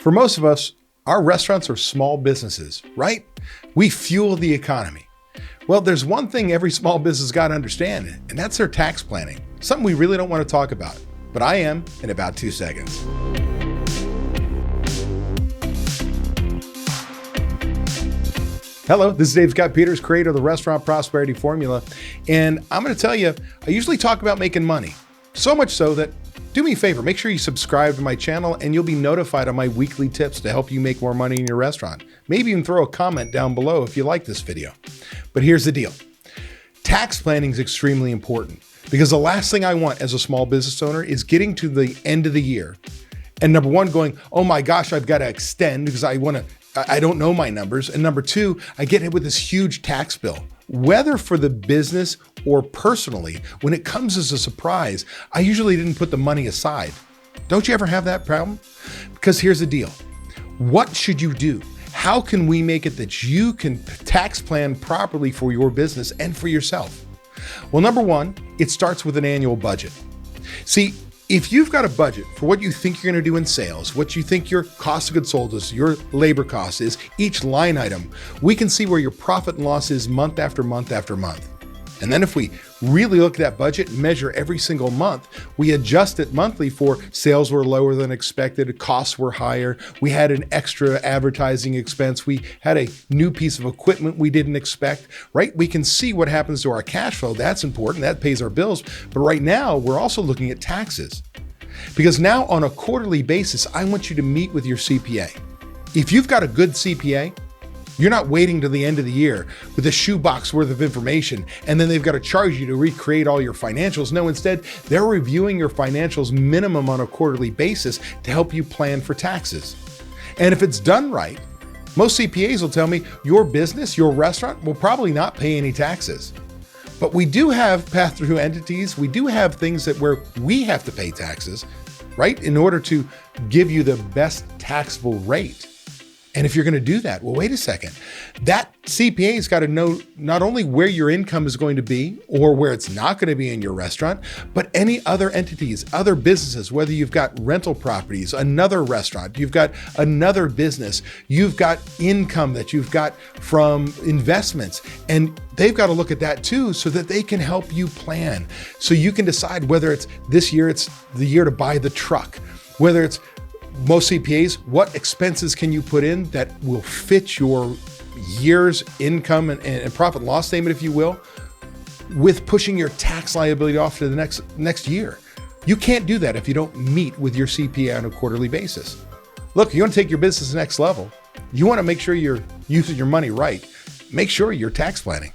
For most of us, our restaurants are small businesses, right? We fuel the economy. Well, there's one thing every small business got to understand, and that's their tax planning. Something we really don't want to talk about, but I am in about 2 seconds. Hello, this is Dave Scott Peters, creator of the Restaurant Prosperity Formula, and I'm going to tell you, I usually talk about making money. So much so that, do me a favor, make sure you subscribe to my channel and you'll be notified on my weekly tips to help you make more money in your restaurant. Maybe even throw a comment down below if you like this video. But here's the deal. Tax planning is extremely important because the last thing I want as a small business owner is getting to the end of the year and number one, going, oh my gosh, I've got to extend because I don't know my numbers. And number two, I get hit with this huge tax bill. Whether for the business or personally, when it comes as a surprise, I usually didn't put the money aside. Don't you ever have that problem? Because here's the deal. What should you do? How can we make it that you can tax plan properly for your business and for yourself? Well, number one, it starts with an annual budget. See, if you've got a budget for what you think you're going to do in sales, what you think your cost of goods sold is, your labor cost is, each line item, we can see where your profit and loss is month after month after month. And then if we really look at that budget and measure every single month, we adjust it monthly for sales were lower than expected, costs were higher, we had an extra advertising expense, we had a new piece of equipment we didn't expect, right? We can see what happens to our cash flow. That's important, that pays our bills. But right now, we're also looking at taxes. Because now on a quarterly basis, I want you to meet with your CPA. If you've got a good CPA, you're not waiting to the end of the year with a shoebox worth of information and then they've got to charge you to recreate all your financials. No, instead, they're reviewing your financials minimum on a quarterly basis to help you plan for taxes. And if it's done right, most CPAs will tell me your business, your restaurant will probably not pay any taxes. But we do have pass-through entities. We do have things where we have to pay taxes, right? In order to give you the best taxable rate. And if you're going to do that, well, wait a second. That CPA's got to know not only where your income is going to be or where it's not going to be in your restaurant, but any other entities, other businesses, whether you've got rental properties, another restaurant, you've got another business, you've got income that you've got from investments. And they've got to look at that too so that they can help you plan. So you can decide whether it's this year, it's the year to buy the truck, whether it's most CPAs, what expenses can you put in that will fit your year's income and profit and loss statement, if you will, with pushing your tax liability off to the next year. You can't do that if you don't meet with your CPA on a quarterly basis. Look, you want to take your business to the next level. You want to make sure you're using your money right. Make sure you're tax planning.